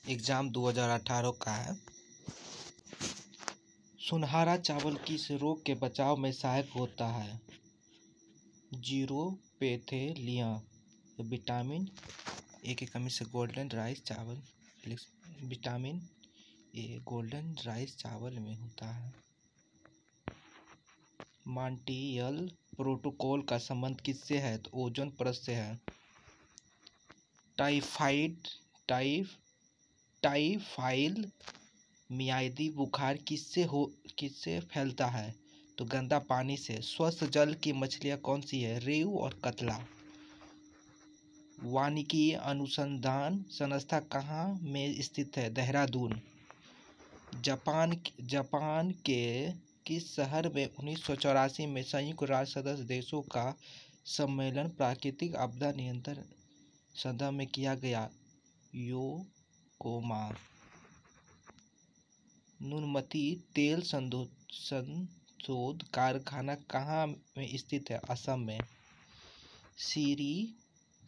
Exam 2018 का है। सुनहरा चावल किस रोग के बचाव में सहायक होता है? जीरोपेथेलिया, विटामिन ए की कमी से गोल्डन राइस चावल, विटामिन ए गोल्डन राइस चावल में होता है। मॉन्ट्रियल प्रोटोकॉल का संबंध किससे है? तो ओजोन परत से है। टाइफाइड मियादी बुखार किससे फैलता है? तो गंदा पानी से। स्वस्थ जल की मछलियाँ कौन सी है? रेहू और कतला। वानिकी अनुसंधान संस्था कहाँ में स्थित है? देहरादून। जापान के किस शहर में 1984 में संयुक्त राष्ट्र सदस्य देशों का सम्मेलन प्राकृतिक आपदा नियंत्रण संदर्भ में किया गया? योकोमा। नुनमती तेल संशोध कारखाना कहाँ में स्थित है? असम में। सीरी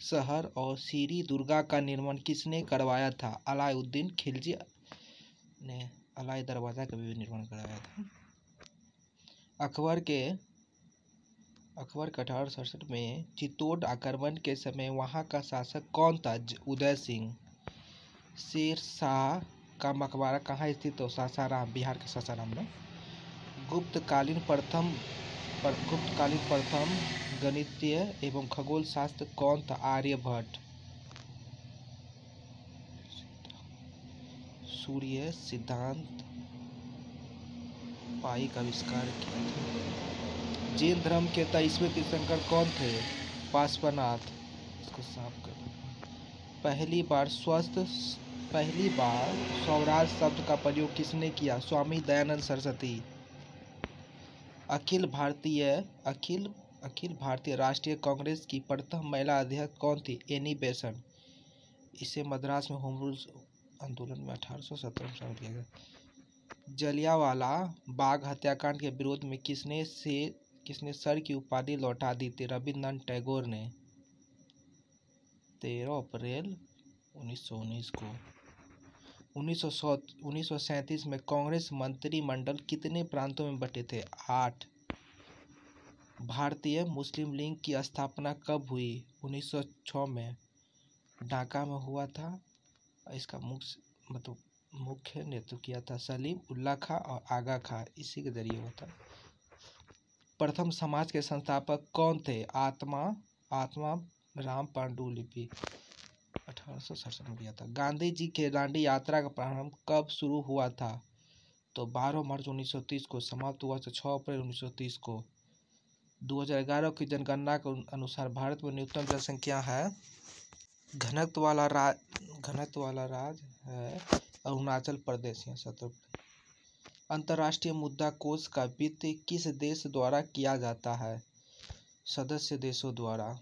शहर और सीरी दुर्गा का निर्माण किसने करवाया था? अलाउद्दीन खिलजी ने अलाई दरवाजा का भी निर्माण कराया था। अकबर के 1867 में चित्तौड़ आक्रमण के समय वहां का शासक कौन था? उदय सिंह। शेर शाह का मकबरा कहाँ स्थित हो? सासाराम, बिहार के सासाराम में। गुप्तकालीन प्रथम गणितीय एवं खगोल शास्त्र कौन था? आर्यभट्ट। सूर्य सिद्धांत पाई का आविष्कार किया था। जैन धर्म के 23वें तीर्थंकर कौन थे? पार्श्वनाथ। इसको साफ कर। पहली बार स्वराज शब्द का प्रयोग किसने किया? स्वामी दयानंद सरस्वती। अखिल भारतीय राष्ट्रीय कांग्रेस की प्रथम महिला अध्यक्ष कौन थी? Annie Besant. इसे मद्रास में होम रूल आंदोलन में 1817 में शामिल किया गया। जलियांवाला बाग हत्याकांड के विरोध में किसने सर की उपाधि लौटा दी थी? रविन्द्रनाथ टैगोर ने। 13 अप्रैल 1919 को। 1937 में कांग्रेस मंत्रिमंडल कितने प्रांतों में बंटे थे? 8। भारतीय मुस्लिम लीग की स्थापना कब हुई? 1906 में। ढाका में हुआ था। इसका मुख्य नेतृत्व किया था सलीम उल्लाह खां और आगा खां, इसी के जरिए हुआ था। प्रथम समाज के संस्थापक कौन थे? आत्मा राम पांडुलिपि 1867 में किया था। गांधी जी के दांडी यात्रा का प्रारंभ कब शुरू हुआ था? तो 12 मार्च 1930 को। समाप्त हुआ था 6 अप्रैल 1930 को। 2011 की जनगणना के अनुसार भारत में न्यूनतम जनसंख्या है। घनत्व वाला राज है अरुणाचल प्रदेश। 17। अंतर्राष्ट्रीय मुद्रा कोष का वित्त किस देश द्वारा किया जाता है? सदस्य देशों द्वारा।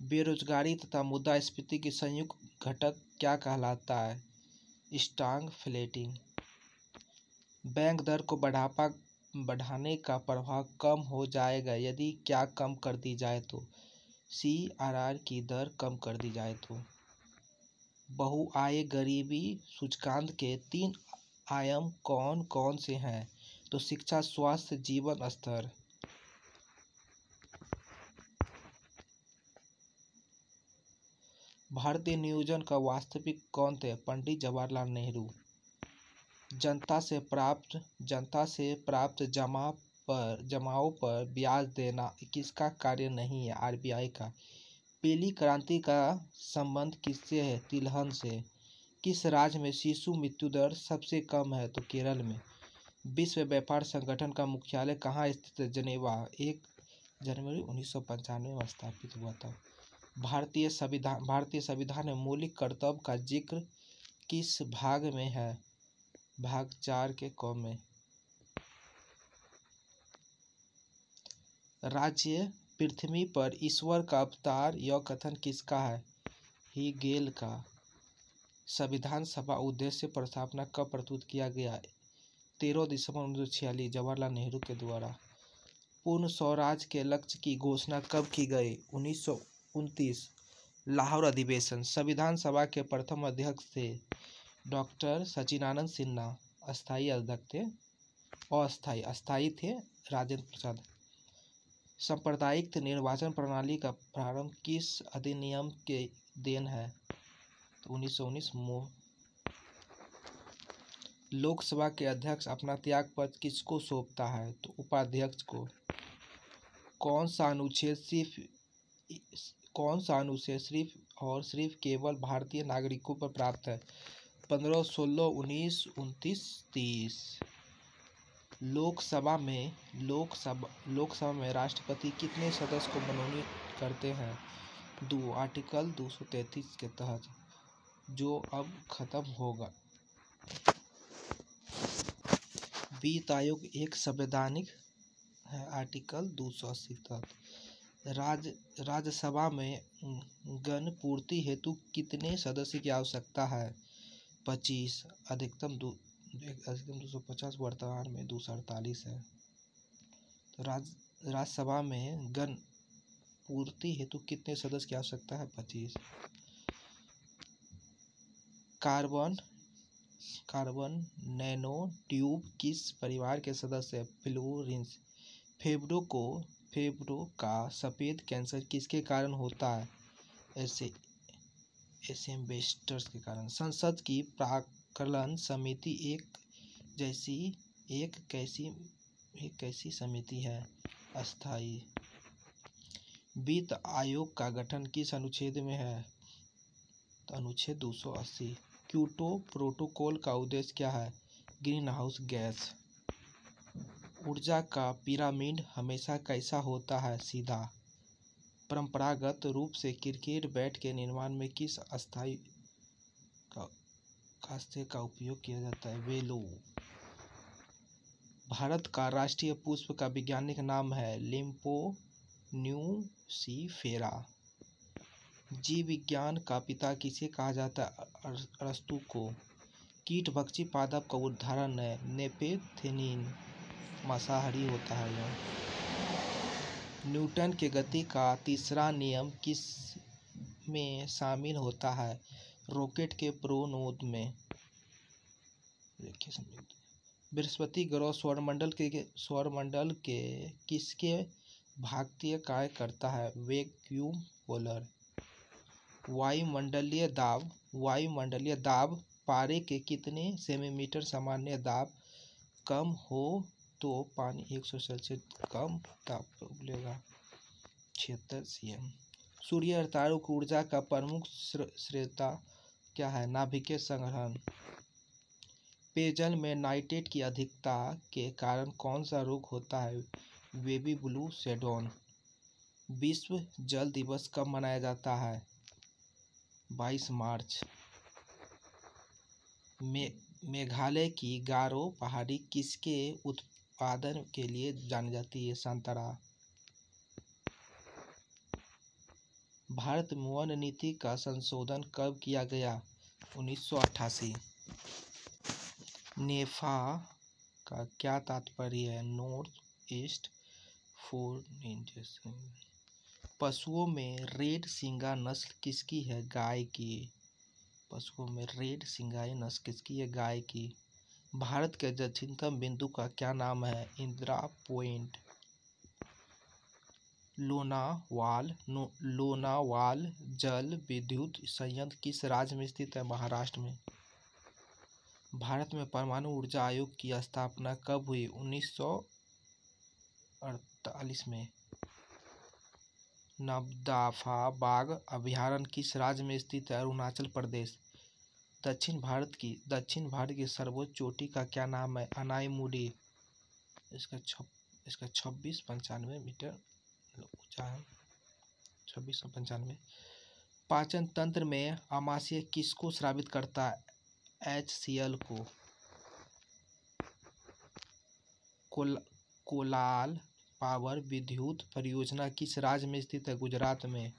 बेरोजगारी तथा मुद्रास्फीति की संयुक्त घटक क्या कहलाता है? स्टैगफ्लेटिंग। बैंक दर को बढ़ाने का प्रभाव कम हो जाएगा यदि क्या कम कर दी जाए तो? CRR की दर कम कर दी जाए तो। बहुआय गरीबी सूचकांक के 3 आयाम कौन कौन से हैं? तो शिक्षा, स्वास्थ्य, जीवन स्तर। भारतीय नियोजन का वास्तविक कौन थे? पंडित जवाहरलाल नेहरू। जनता से प्राप्त जमाओं पर ब्याज देना किसका कार्य नहीं है? RBI का। पीली क्रांति का संबंध किससे है? तिलहन से। किस राज्य में शिशु मृत्यु दर सबसे कम है? तो केरल में। विश्व व्यापार संगठन का मुख्यालय कहाँ स्थित है? जनेवा। 1 जनवरी 1995 में स्थापित हुआ था। भारतीय संविधान में मौलिक कर्तव्य का जिक्र किस भाग में है? भाग 4 के क में। राज्य पृथ्वी पर ईश्वर का अवतार यह कथन किसका है? हीगेल का। संविधान सभा उद्देश्य प्रस्तावना कब प्रस्तुत किया गया? 13 दिसंबर 1946 जवाहरलाल नेहरू के द्वारा। पूर्ण स्वराज के लक्ष्य की घोषणा कब की गई? 1929। लाहौर अधिवेशन। संविधान सभा के प्रथम अध्यक्ष थे डॉक्टर सचिदानंद सिन्हा। अस्थायी अध्यक्ष थे, अस्थायी थे राजेंद्र प्रसाद। सांप्रदायिक निर्वाचन प्रणाली का प्रारंभ किस अधिनियम के देन है? तो 1919 लोकसभा के अध्यक्ष अपना त्यागपत्र किसको सौंपता है? तो उपाध्यक्ष को। कौन सा अनुच्छेद सिर्फ और सिर्फ केवल भारतीय नागरिकों पर प्राप्त है? 15, 16, 19, 29, 30। लोकसभा में राष्ट्रपति कितने सदस्य को मनोनीत करते हैं? 2, आर्टिकल 233 के तहत, जो अब खत्म होगा। वित्त आयोग एक संवैधानिक है, आर्टिकल 280 तहत। राज्यसभा में गण पूर्ति हेतु कितने सदस्य की आवश्यकता है? 25। अधिकतम 250, वर्तमान में 248 है। तो राज्यसभा में गण पूर्ति हेतु कितने सदस्य की आवश्यकता है? 25। कार्बन नैनो ट्यूब किस परिवार के सदस्य है? फ्लोरेंस। फेफड़ों का सफेद कैंसर किसके कारण होता है? एसेबेस्टस के कारण। संसद की प्राक्कलन समिति एक कैसी समिति है? अस्थायी। वित्त आयोग का गठन किस अनुच्छेद में है? तो अनुच्छेद 280। क्योटो प्रोटोकॉल का उद्देश्य क्या है? Green house gas. ऊर्जा का पिरामिड हमेशा कैसा होता है? सीधा। परंपरागत रूप से क्रिकेट बैट के निर्माण में किस अस्थायी कास्ते का उपयोग किया जाता है? वेलो। भारत का राष्ट्रीय पुष्प का वैज्ञानिक नाम है? लिम्फोन्यूसिफेरा। जीव विज्ञान का पिता किसे कहा जाता है? अरस्तु को। कीटभक्षी पादप का उदाहरण है? नेपेथिलीन। मांसाहारी होता है यह। न्यूटन के गति का तीसरा नियम किस में शामिल होता है? रॉकेट के प्रणोदन में। बृहस्पति ग्रह सौरमंडल के किसके भागतीय कार्य करता है? Vacuum polar. वायुमंडलीय दाब पारे के कितने सेंटीमीटर सामान्य दाब कम हो तो पानी 100 सेल्सियस कम ताप पर उबलेगा? 76 cm। सूर्य और तारों की ऊर्जा का प्रमुख स्रोत क्या है? नाभिकीय संग्रहण। पेयजल में नाइट्रेट की अधिकता के कारण कौन सा रोग होता है? बेबी ब्लू सैडोन। विश्व जल दिवस कब मनाया जाता है? 22 मार्च। मेघालय की गारो पहाड़ी किसके उत्पादन के लिए जानी जाती है? संतरा। भारत में वन नीति का संशोधन कब किया गया? 1988। नेफा का क्या तात्पर्य है? North east foreign. पशुओं में रेड सिंगा नस्ल किसकी है? गाय की। पशुओं में रेड सिंगाई नस्ल किसकी है? गाय की। भारत के दक्षिणतम बिंदु का क्या नाम है? इंदिरा पॉइंट। लोनावाल जल विद्युत संयंत्र किस राज्य में स्थित है? महाराष्ट्र में। भारत में परमाणु ऊर्जा आयोग की स्थापना कब हुई? 1948 में। नमदफा बाघ अभयारण्य किस राज्य में स्थित है? अरुणाचल प्रदेश। दक्षिण भारत की सर्वोच्च चोटी का क्या नाम है? अनाईमुडी। इसका 2695 मीटर ऊंचा है। 2695। पाचन तंत्र में आमाशय किसको स्रावित करता है? HCl को। कोलाल पावर विद्युत परियोजना किस राज्य में स्थित है? गुजरात में।